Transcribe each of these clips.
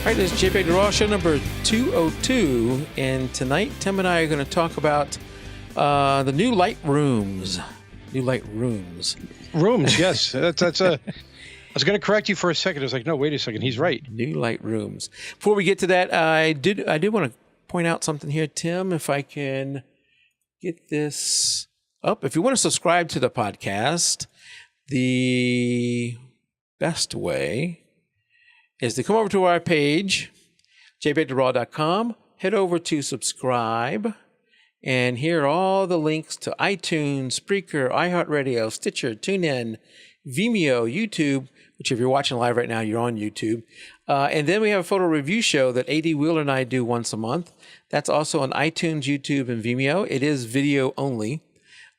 All right, this is JPEG Raw show number 202, and tonight Tim and I are going to talk about the new Lightrooms. New Lightrooms. Rooms, yes. That's a. I was going to correct you for a second. I was like, no, wait a second. He's right. New Lightrooms. Before we get to that, I did want to point out something here, Tim, if I can get this up. If you want to subscribe to the podcast, the best way is to come over to our page, jpegtheraw.com, head over to subscribe, and here are all the links to iTunes, Spreaker, iHeartRadio, Stitcher, TuneIn, Vimeo, YouTube, which if you're watching live right now, you're on YouTube. And then we have a photo review show that A.D. Wheeler and I do once a month. That's also on iTunes, YouTube, and Vimeo. It is video only,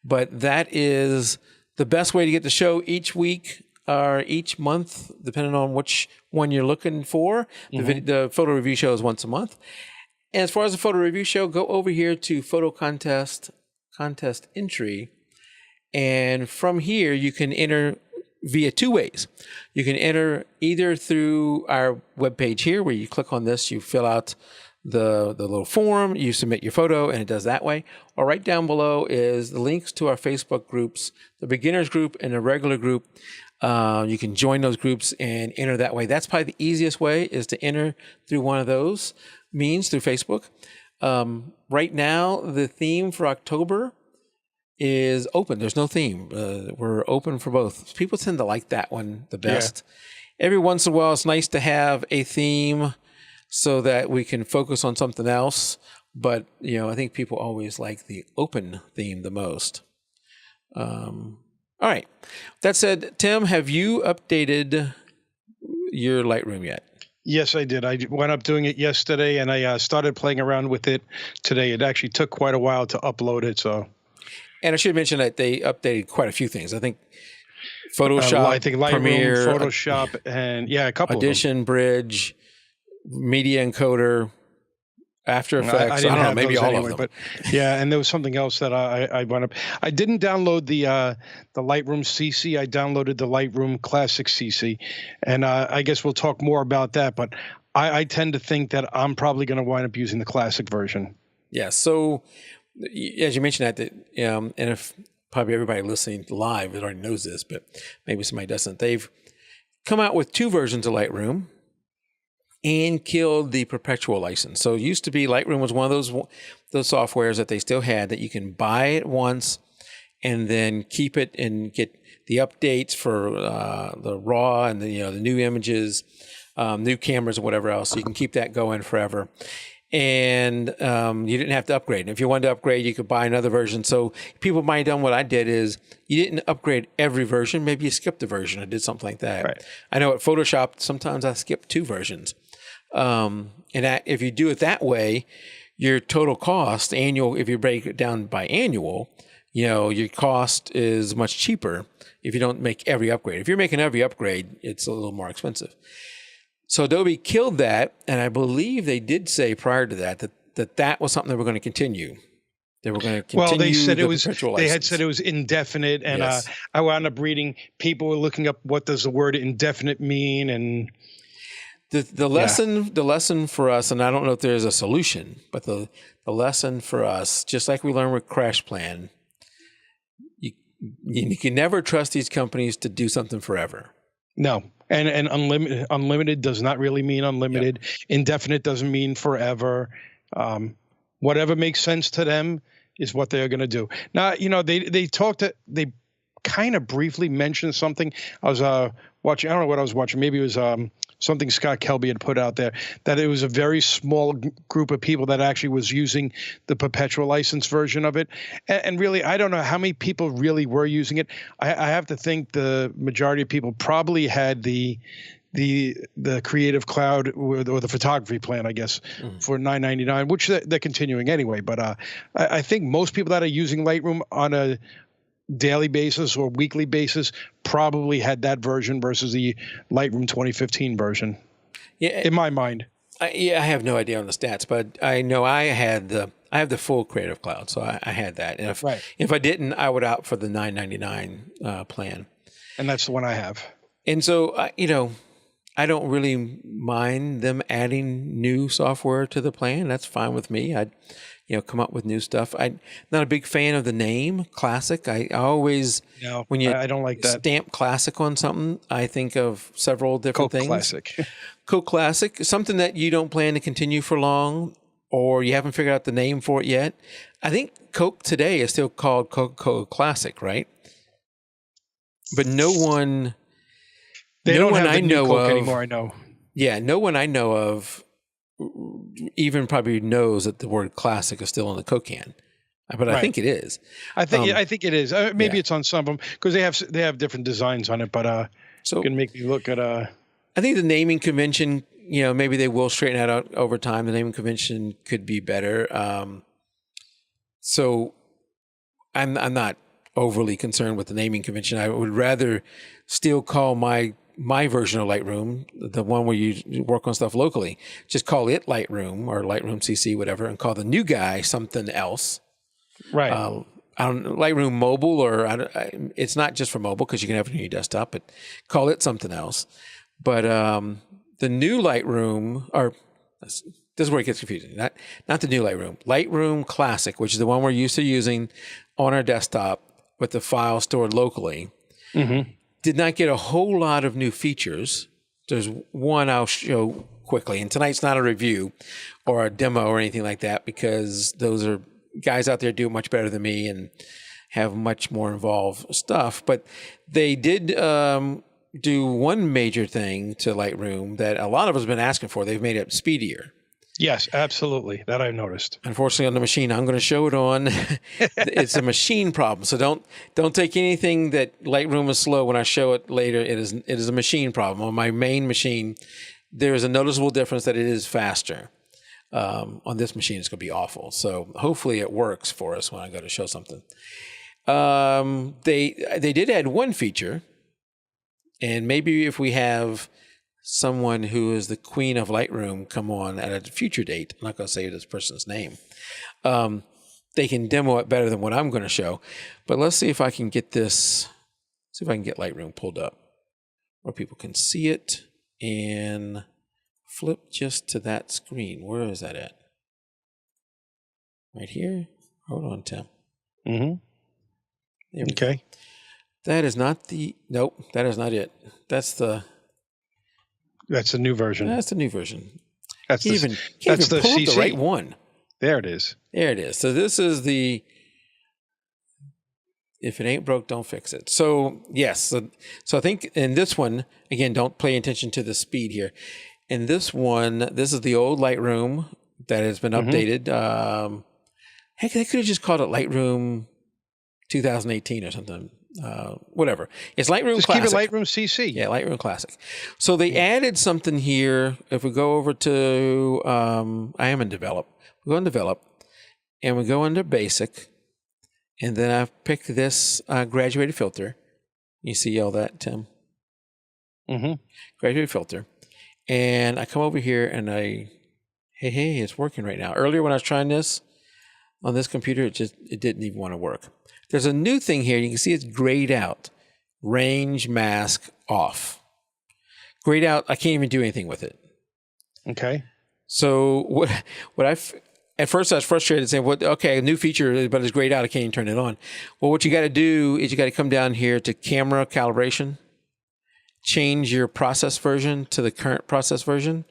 but that is the best way to get the show each week or each month, depending on which one you're looking for. The photo review show is once a month. And as far as the photo review show, go over here to photo contest entry. And from here, you can enter via two ways. You can enter either through our webpage here, where you click on this, you fill out the little form, you submit your photo, and it does that way. Or right down below is the links to our Facebook groups, the beginners group and the regular group. You can join those groups and enter that way. That's probably the easiest way, is to enter through one of those means, through Facebook. Right now, the theme for October is open. There's no theme. We're open for both. People tend to like that one the best. Yeah. Every once in a while, it's nice to have a theme so that we can focus on something else. But, I think people always like the open theme the most. All right. That said, Tim, have you updated your Lightroom yet? Yes, I did. I went up doing it yesterday, and I started playing around with it today. It actually took quite a while to upload it. And I should mention that they updated quite a few things. I think Photoshop, I think Lightroom, Premiere, Photoshop, and a couple Audition, Bridge, Media Encoder, After Effects. I don't know, maybe all of them. But yeah, and there was something else that I went up. I didn't download the Lightroom CC. I downloaded the Lightroom Classic CC, and I guess we'll talk more about that. But I tend to think that I'm probably going to wind up using the Classic version. Yeah. So as you mentioned that, and if probably everybody listening live already knows this, but maybe somebody doesn't. They've come out with two versions of Lightroom and killed the perpetual license. So it used to be Lightroom was one of those softwares that they still had that you can buy it once and then keep it and get the updates for the raw and the new images, new cameras and whatever else. So you can keep that going forever. And you didn't have to upgrade. And if you wanted to upgrade, you could buy another version. So people might have done what I did is you didn't upgrade every version. Maybe you skipped a version or did something like that. Right. I know at Photoshop, sometimes I skip two versions. And if you do it that way, your total cost annual, if you break it down by annual, your cost is much cheaper if you don't make every upgrade. If you're making every upgrade, it's a little more expensive. So Adobe killed that, and I believe they did say prior to that was something they were going to continue. They were going to continue. Well, they said they had said it was indefinite, and yes. I wound up reading. People were looking up what does the word indefinite mean, and the lesson for us, and I don't know if there's a solution, but the lesson for us, just like we learned with Crash Plan, you can never trust these companies to do something forever. No. And unlimited does not really mean unlimited. Yep. Indefinite doesn't mean forever. Whatever makes sense to them is what they're going to do. Now, they kind of briefly mentioned something. I was watching, I don't know what I was watching. Maybe it was something Scott Kelby had put out there, that it was a very small group of people that actually was using the perpetual license version of it. And really, I don't know how many people really were using it. I have to think the majority of people probably had the Creative Cloud or the photography plan, I guess, for $9.99, which they're continuing anyway. But I think most people that are using Lightroom on a daily basis or weekly basis probably had that version versus the Lightroom 2015 version. Yeah, in my mind. I have no idea on the stats, but I know I have the full Creative Cloud, so I had that. And if I didn't, I would opt for the $9.99 plan. And that's the one I have. And so I don't really mind them adding new software to the plan. That's fine with me. I'd, come up with new stuff. I'm not a big fan of the name Classic. I always, No, when you I don't like that. stamp Classic on something, I think of several different Coke things. Classic. Coke Classic, something that you don't plan to continue for long, or you haven't figured out the name for it yet. I think Coke today is still called Coca-Cola Classic, right? But no one don't have I the new know Coke of anymore. I know. Yeah, no one I know of even probably knows that the word classic is still on the Coke can. But I Right. think it is. I think it is. Maybe it's on some of them because they have different designs on it. But So it can make me look at I think the naming convention, maybe they will straighten that out over time. The naming convention could be better. So I'm not overly concerned with the naming convention. I would rather still call my version of Lightroom, the one where you work on stuff locally, just call it Lightroom or Lightroom CC, whatever, and call the new guy something else. right. I don't Lightroom mobile, or it's not just for mobile because you can have it on your desktop, but call it something else. But the new Lightroom, or this is where it gets confusing. Not the new Lightroom, Lightroom Classic, which is the one we're used to using on our desktop with the file stored locally. Mm-hmm. Did not get a whole lot of new features. There's one I'll show quickly, and tonight's not a review or a demo or anything like that, because those are guys out there do it much better than me and have much more involved stuff. But they did do one major thing to Lightroom that a lot of us have been asking for. They've made it speedier. Yes, absolutely. That I've noticed. Unfortunately, on the machine I'm going to show it on, it's a machine problem. So don't take anything that Lightroom is slow when I show it later. It is a machine problem. On my main machine, there is a noticeable difference that it is faster. On this machine, it's going to be awful. So hopefully it works for us when I go to show something. They did add one feature, and maybe if we have someone who is the queen of Lightroom come on at a future date, I'm not going to say this person's name, they can demo it better than what I'm going to show. But let's see if I can get this, see if I can get Lightroom pulled up where people can see it and flip just to that screen. Where is that at? Right here? Hold on, Tim. Mm-hmm. Okay. Go. That is not the, nope, that is not it. That's the new version. That's the new version. That's can't the even pull up the right one. There it is. There it is. So this is the, if it ain't broke, don't fix it. So yes. So I think in this one, again, don't pay attention to the speed here. In this one, this is the old Lightroom that has been updated. Heck, they could have just called it Lightroom 2018 or something. Whatever. It's Lightroom just Classic. Keep it Lightroom CC. Yeah, Lightroom Classic. So they added something here. If we go over to, I am in Develop. We go in Develop, and we go under Basic, and then I've picked this graduated filter. You see all that, Tim? Mm-hmm. Graduated filter. And I come over here and hey, it's working right now. Earlier when I was trying this on this computer, it didn't even want to work. There's a new thing here. You can see it's grayed out. Range mask off. Grayed out. I can't even do anything with it. Okay. So at first I was frustrated saying, okay, a new feature, but it's grayed out. I can't even turn it on. Well, what you got to do is you got to come down here to camera calibration, change your process version to the current process version.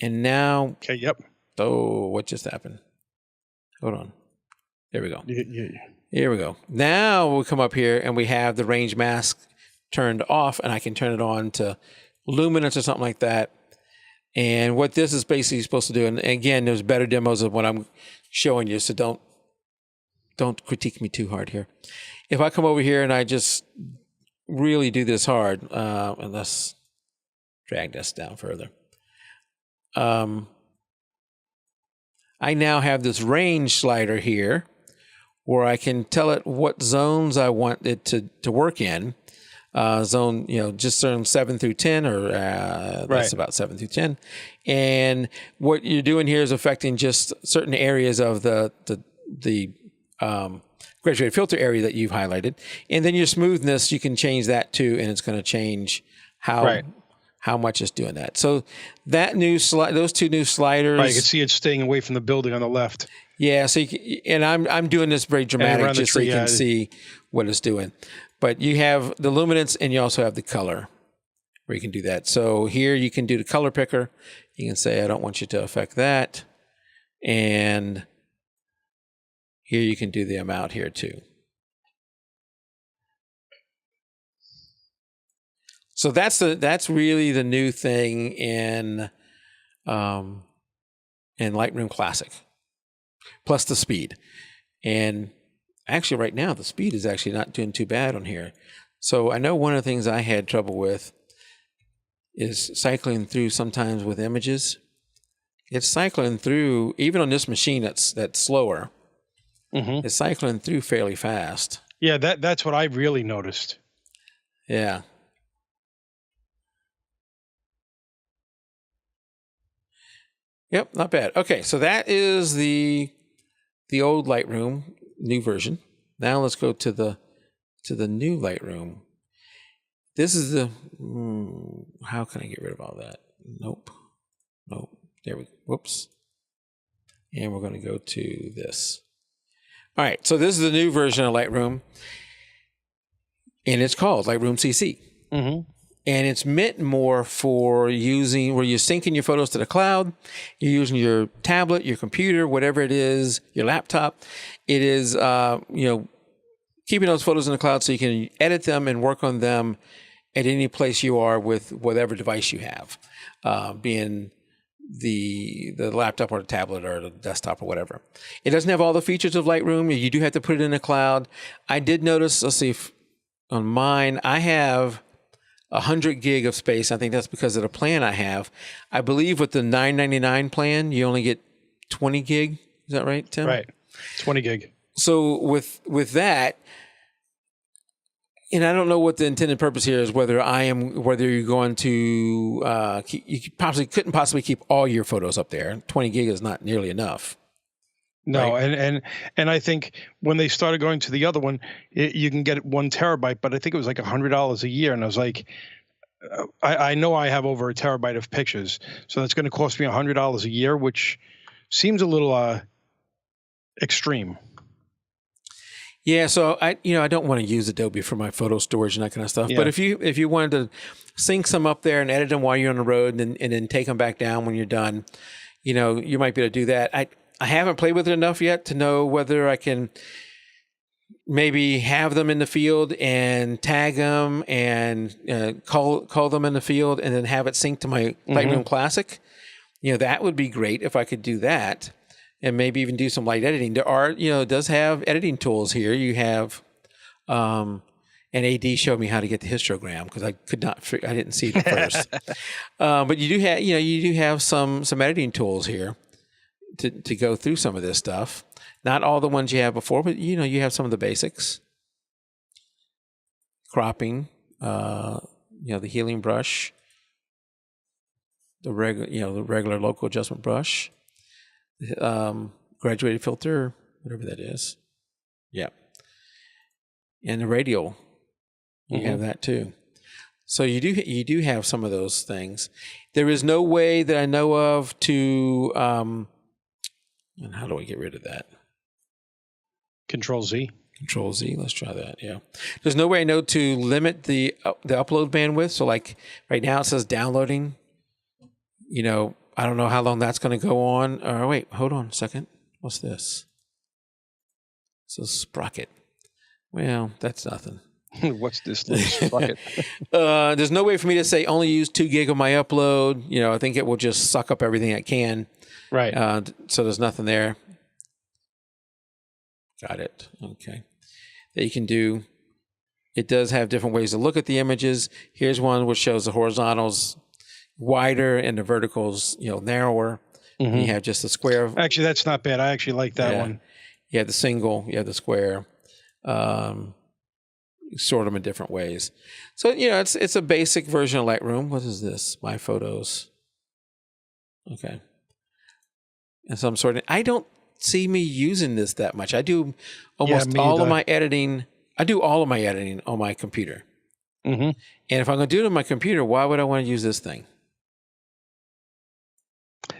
And now, okay, yep. Oh, what just happened? Hold on. There we go. Yeah. Here we go. Now we come up here and we have the range mask turned off, and I can turn it on to luminance or something like that. And what this is basically supposed to do, and again, there's better demos of what I'm showing you, so don't critique me too hard here. If I come over here and I just really do this hard, and let's drag this down further. I now have this range slider here where I can tell it what zones I want it to work in. Zone, just zone 7 through 10, or that's about 7 through 10. And what you're doing here is affecting just certain areas of the graduated filter area that you've highlighted. And then your smoothness, you can change that too, and it's going to change how much it's doing that. So that new those two new sliders. Right, you can see it staying away from the building on the left. Yeah, so and I'm doing this very dramatic just so you can see what it's doing. But you have the luminance and you also have the color where you can do that. So here you can do the color picker. You can say, I don't want you to affect that. And here you can do the amount here too. So that's really the new thing in Lightroom Classic, plus the speed. And actually right now the speed is actually not doing too bad on here. So I know one of the things I had trouble with is cycling through sometimes with images. It's cycling through, even on this machine that's slower, it's cycling through fairly fast. Yeah, that's what I really noticed. Yeah. Yep, not bad. Okay, so that is the old Lightroom, new version. Now let's go to the new Lightroom. This is the how can I get rid of all that? Nope. There we go. Whoops. And we're going to go to this. All right, so this is the new version of Lightroom, and it's called Lightroom CC. And it's meant more for using where you're syncing your photos to the cloud. You're using your tablet, your computer, whatever it is, your laptop. It is, keeping those photos in the cloud so you can edit them and work on them at any place you are with whatever device you have, being the laptop or the tablet or the desktop or whatever. It doesn't have all the features of Lightroom. You do have to put it in the cloud. I did notice, let's see, on mine, I have 100 gig of space. I think that's because of the plan I have. I believe with the $9.99 plan, you only get 20 gig. Is that right, Tim? Right, 20 gig. So with that, and I don't know what the intended purpose here is, whether you're going to you couldn't possibly keep all your photos up there. 20 gig is not nearly enough. No, right? and I think when they started going to the other one, you can get 1 terabyte, but I think it was like $100 a year, and I was like, I know I have over 1 terabyte of pictures, so that's going to cost me $100 a year, which seems a little extreme. Yeah, so I don't want to use Adobe for my photo storage and that kind of stuff. Yeah. But if you wanted to sync some up there and edit them while you're on the road and then take them back down when you're done, you might be able to do that. I haven't played with it enough yet to know whether I can maybe have them in the field and tag them and call them in the field and then have it sync to my Lightroom Classic. That would be great if I could do that. And maybe even do some light editing. There are, it does have editing tools here. You have, and AD showed me how to get the histogram because I didn't see it at first. But you do have some editing tools here to go through some of this stuff. Not all the ones you have before, but you have some of the basics. Cropping, the healing brush, the regular local adjustment brush. Graduated filter, whatever that is. Yeah. And the radial, you have that too. So you do have some of those things. There is no way that I know of to, and how do I get rid of that? Control Z. Control Z. Let's try that. Yeah. There's no way I know to limit the upload bandwidth. So like right now it says downloading, I don't know how long that's going to go on. Wait, hold on a second. What's this? It's a sprocket. Well, that's nothing. What's this little sprocket? There's no way for me to say only use 2 gig of my upload. I think it will just suck up everything it can. Right. So there's nothing there. Got it. Okay. That you can do. It does have different ways to look at the images. Here's one which shows the horizontals wider and the verticals, narrower. You have just the square. Actually, that's not bad. I actually like that one. You have the single, you have the square. Sort them in different ways. So, it's a basic version of Lightroom. What is this? My photos. Okay. And some sort of, I don't see me using this that much. I do almost all of my editing. I do all of my editing on my computer. Mm-hmm. And if I'm going to do it on my computer, why would I want to use this thing?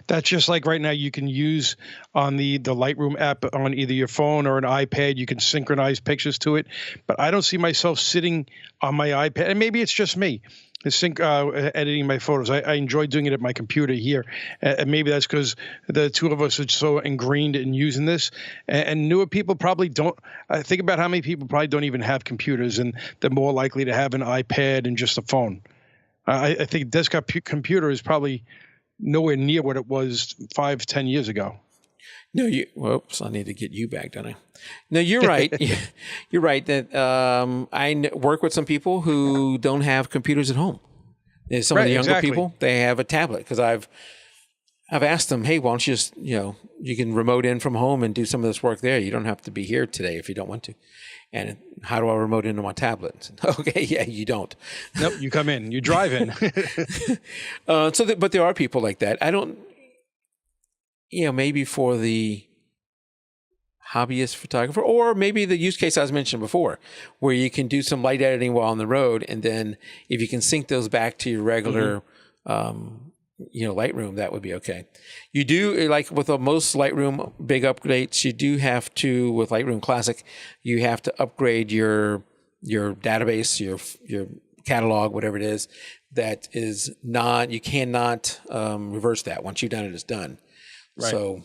That's just like right now you can use on the Lightroom app on either your phone or an iPad. You can synchronize pictures to it, but I don't see myself sitting on my iPad. And maybe it's just me, editing my photos. I enjoy doing it at my computer here, and maybe that's because the two of us are so ingrained in using this. And newer people probably don't. Think about how many people probably don't even have computers, and they're more likely to have an iPad and just a phone. I think desktop computer is probably nowhere near what it was 5-10 years ago. No, whoops, I need to get you back, don't I? No, you're right. You're right that I work with some people who don't have computers at home. There's some of the younger people, they have a tablet because I've asked them, hey, why don't you just, you can remote in from home and do some of this work there. You don't have to be here today if you don't want to. And how do I remote into my tablet? Okay, yeah, you don't. Nope, you come in, you drive in. But there are people like that. I don't, maybe for the hobbyist photographer, or maybe the use case I was mentioning before, where you can do some light editing while on the road, and then if you can sync those back to your regular, Lightroom, that would be okay. You do, like with most Lightroom big upgrades, you do have to, with Lightroom Classic, you have to upgrade your database, your catalog, whatever it is. That is not, you cannot reverse that. Once you've done it, it's done. Right. So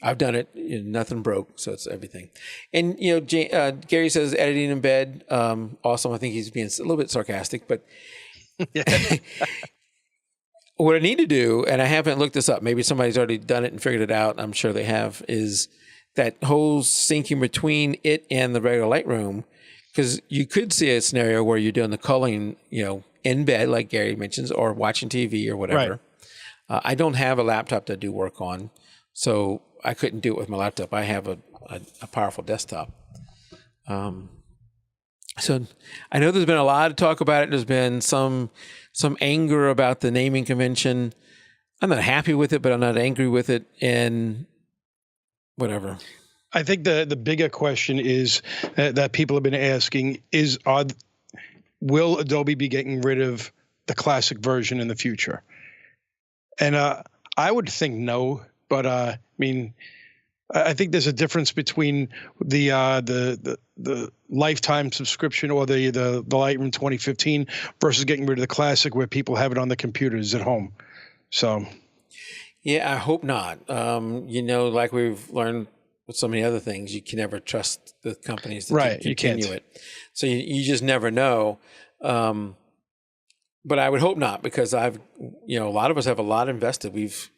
I've done it. Nothing broke, so it's everything. And Gary says editing in bed, awesome. I think he's being a little bit sarcastic, but. What I need to do, and I haven't looked this up, maybe somebody's already done it and figured it out, I'm sure they have, is that whole syncing between it and the regular Lightroom, because you could see a scenario where you're doing the culling, in bed, like Gary mentions, or watching TV or whatever. Right. I don't have a laptop to do work on, so I couldn't do it with my laptop. I have a powerful desktop. So I know there's been a lot of talk about it. There's been some anger about the naming convention. I'm not happy with it, but I'm not angry with it, and whatever. I think the bigger question is that people have been asking is, will Adobe be getting rid of the classic version in the future? And I would think no, but I think there's a difference between the lifetime subscription or the Lightroom 2015 versus getting rid of the classic where people have it on the computers at home. So, yeah, I hope not. Like we've learned with so many other things, you can never trust the companies to continue it. So you just never know. But I would hope not, because a lot of us have a lot invested. We've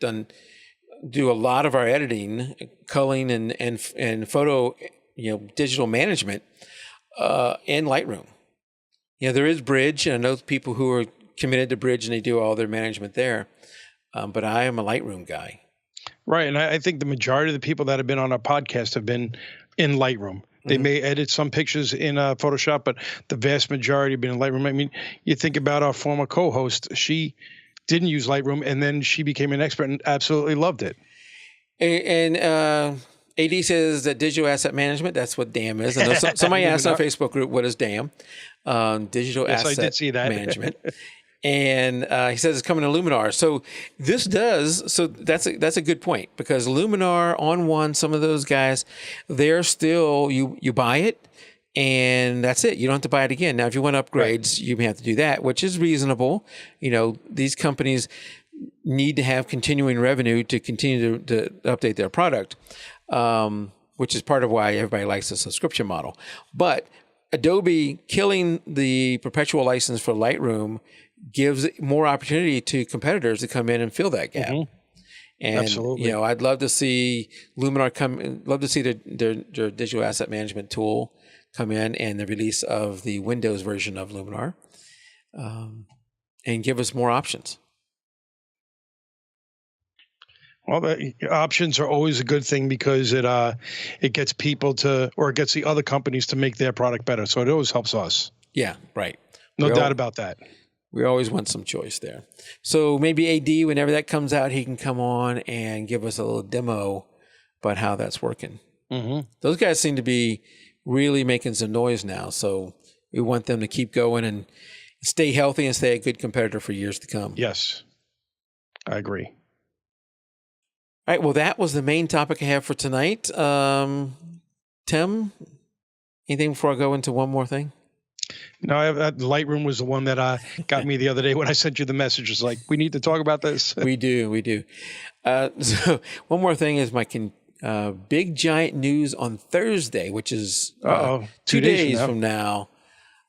do a lot of our editing, culling, and photo, digital management in Lightroom. There is Bridge, and I know people who are committed to Bridge and they do all their management there. But I am a Lightroom guy. Right, and I think the majority of the people that have been on our podcast have been in Lightroom. They may edit some pictures in Photoshop, but the vast majority have been in Lightroom. You think about our former co-host; she didn't use Lightroom, and then she became an expert and absolutely loved it. And AD says that digital asset management, that's what DAM is. I know somebody asked in our Facebook group, what is DAM? Digital asset I did see that. management. And he says it's coming to Luminar. So this does, so that's a good point, because Luminar, On One, some of those guys, they're still, you buy it, and that's it. You don't have to buy it again. Now, if you want upgrades, you may have to do that, which is reasonable. These companies need to have continuing revenue to continue to update their product, which is part of why everybody likes the subscription model. But Adobe killing the perpetual license for Lightroom gives more opportunity to competitors to come in and fill that gap. And, absolutely. I'd love to see Luminar love to see their digital asset management tool come in, and the release of the Windows version of Luminar, and give us more options. Well, the options are always a good thing, because it gets people it gets the other companies to make their product better. So it always helps us. Yeah, right. No doubt about that. We always want some choice there. So maybe AD, whenever that comes out, he can come on and give us a little demo about how that's working. Those guys seem to be really making some noise now. So We want them to keep going and stay healthy and stay a good competitor for years to come. Yes, I agree. All right. Well, that was the main topic I have for tonight. Tim, anything before I go into one more thing? No, Lightroom was the one that got me the other day when I sent you the message. It's like, we need to talk about this. We do. So one more thing is my big giant news on Thursday, which is 2 days from now.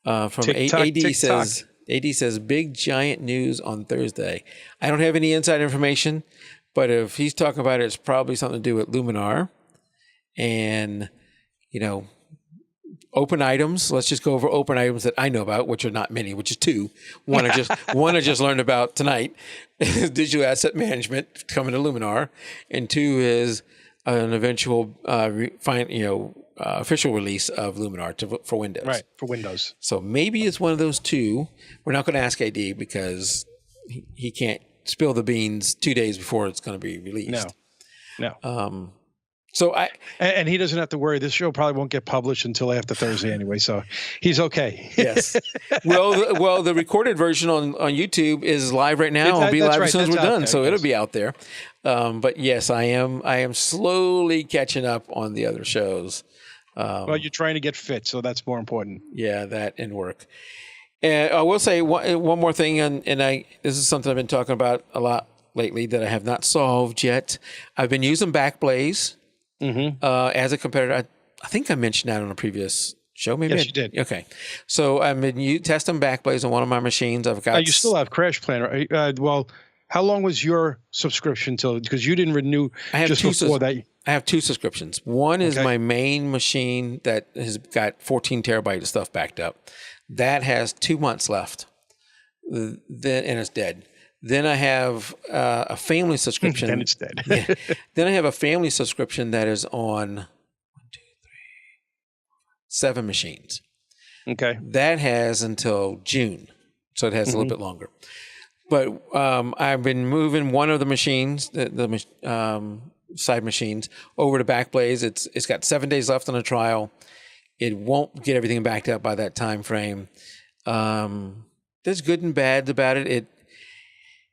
From TikTok, AD says big giant news on Thursday. I don't have any inside information, but if he's talking about it, it's probably something to do with Luminar and, open items. Let's just go over open items that I know about, which are not many, which is 2. One I just learned about tonight is digital asset management coming to Luminar, and 2 is an eventual official release of Luminar for Windows. Right, for Windows. So maybe it's one of those 2. We're not going to ask AD because he can't spill the beans 2 days before it's going to be released. No. So and he doesn't have to worry. This show probably won't get published until after Thursday anyway, so he's okay. Yes. Well, the recorded version on YouTube is live right now. It'll be live as soon as we're done, so it'll be out there. But yes, I am slowly catching up on the other shows. Well, you're trying to get fit, so that's more important. Yeah, that and work. And I will say one more thing, and this is something I've been talking about a lot lately that I have not solved yet. I've been using Backblaze. As a competitor. I think I mentioned that on a previous show. Maybe yes, you did. Okay. So I've been testing Backblaze on one of my machines. I've got. You still have Crash Plan, right? Well, how long was your subscription till? Because you didn't renew just before that. I have 2 subscriptions. One is my main machine that has got 14 terabytes of stuff backed up. That has 2 months left. And it's dead. Then I have a family subscription. Then it's dead. Then I have a family subscription that is on 7 machines. Okay. That has until June, so it has a little bit longer. But I've been moving one of the machines, the side machines, over to Backblaze. It's got 7 days left on the trial. It won't get everything backed up by that time frame. There's good and bad about it.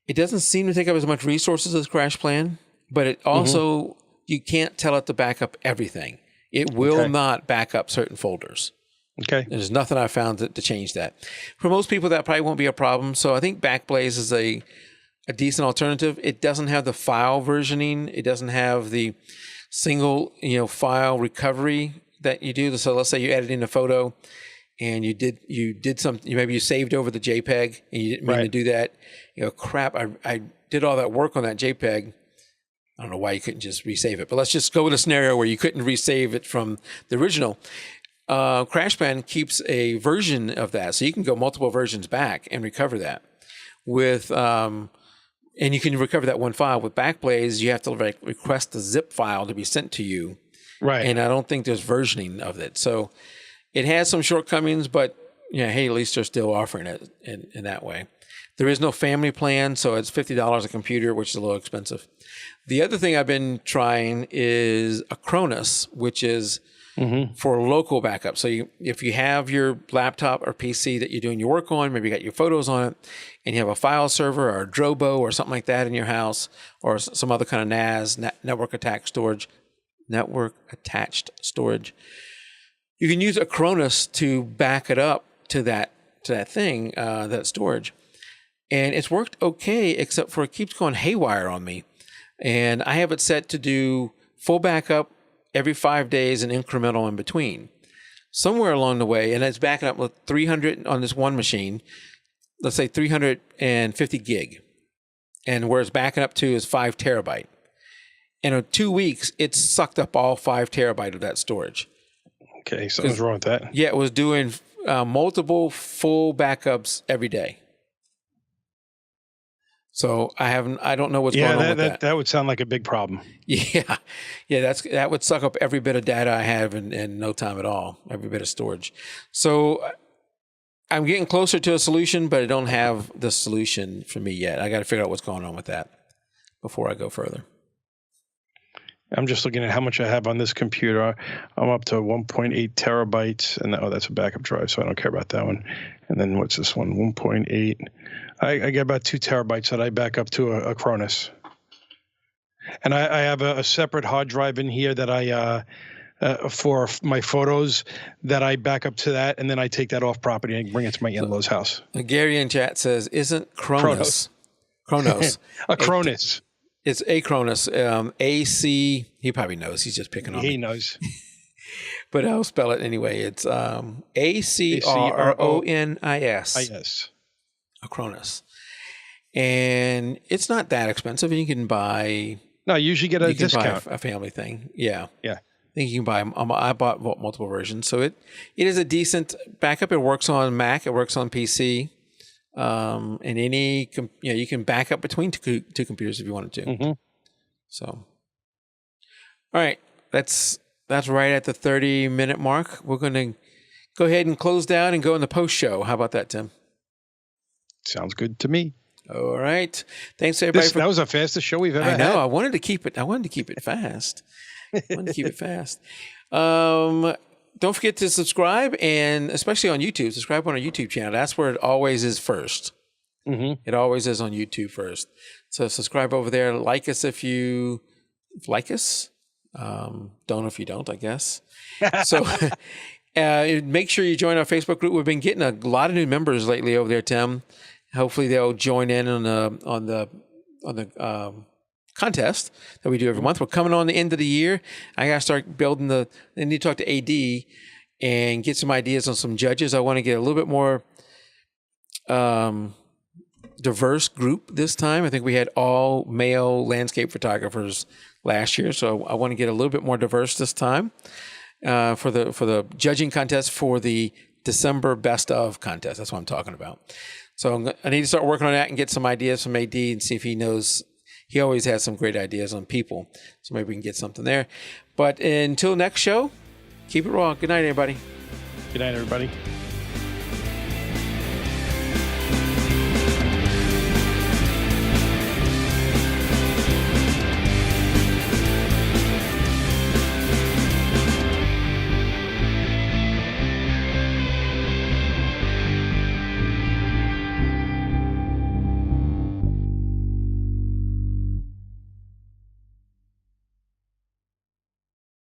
It doesn't seem to take up as much resources as Crash Plan, but it also, you can't tell it to back up everything. It will not back up certain folders. Okay. There's nothing I found to change that. For most people, that probably won't be a problem. So I think Backblaze is a decent alternative. It doesn't have the file versioning. It doesn't have the single, file recovery that you do. So let's say you edited in a photo and you did something, maybe you saved over the JPEG and you didn't mean to do that. Crap, I did all that work on that JPEG. I don't know why you couldn't just resave it, but let's just go with a scenario where you couldn't resave it from the original. CrashPlan keeps a version of that, so you can go multiple versions back and recover that. And you can recover that one file. With Backblaze, you have to request the zip file to be sent to you. Right. And I don't think there's versioning of it. So it has some shortcomings, but hey, at least they're still offering it in that way. There is no family plan, so it's $50 a computer, which is a little expensive. The other thing I've been trying is Acronis, which is for local backup. So if you have your laptop or PC that you're doing your work on, maybe you got your photos on it, and you have a file server or a Drobo or something like that in your house, or some other kind of NAS, network attached storage, you can use Acronis to back it up to that thing, that storage. And it's worked okay, except for it keeps going haywire on me. And I have it set to do full backup every 5 days and incremental in between. Somewhere along the way, and it's backing up with 300 on this one machine, let's say 350 gig. And where it's backing up to is 5 terabyte. And in 2 weeks, it's sucked up all 5 terabyte of that storage. Okay, something's wrong with that. Yeah, it was doing multiple full backups every day. So I don't know what's going on with that. That would sound like a big problem. Yeah, that would suck up every bit of data I have in no time at all, every bit of storage. So I'm getting closer to a solution, but I don't have the solution for me yet. I got to figure out what's going on with that before I go further. I'm just looking at how much I have on this computer. I'm up to 1.8 terabytes, and that's a backup drive, so I don't care about that one. And then what's this one? 1.8. I get about 2 terabytes that I back up to a Cronus. And I have a separate hard drive in here that I for my photos that I back up to that, and then I take that off property and bring it to my in-laws' house. Gary in chat says, "Isn't Kronos a Cronus? It's a Cronus. AC. He probably knows. He's just picking on me. He knows, but I'll spell it anyway. It's ACRONIS. A Cronus, and it's not that expensive. You can buy. No, you usually get a discount. Buy a family thing. Yeah. Yeah. I think you can buy. I bought multiple versions, so it is a decent backup. It works on Mac. It works on PC. And you can back up between two computers if you wanted to. Mm-hmm. So, all right, that's right at the 30-minute mark. We're going to go ahead and close down and go in the post show. How about that, Tim? Sounds good to me. All right, thanks everybody. That was the fastest show we've ever had. I know. I wanted to keep it fast. Don't forget to subscribe, and especially on YouTube, subscribe on our YouTube channel. That's where it always is first. Mm-hmm. It always is on YouTube first. So subscribe over there. Like us if you like us. Don't if you don't, I guess. So make sure you join our Facebook group. We've been getting a lot of new members lately over there, Tim. Hopefully they'll join in on the contest that we do every month. We're coming on the end of the year. I got to start building I need to talk to AD and get some ideas on some judges. I want to get a little bit more diverse group this time. I think we had all male landscape photographers last year, so I want to get a little bit more diverse this time for the judging contest for the December best of contest. That's what I'm talking about. So I need to start working on that and get some ideas from AD and see if he knows. He always has some great ideas on people, so maybe we can get something there. But until next show, keep it raw. Good night, everybody. Good night, everybody.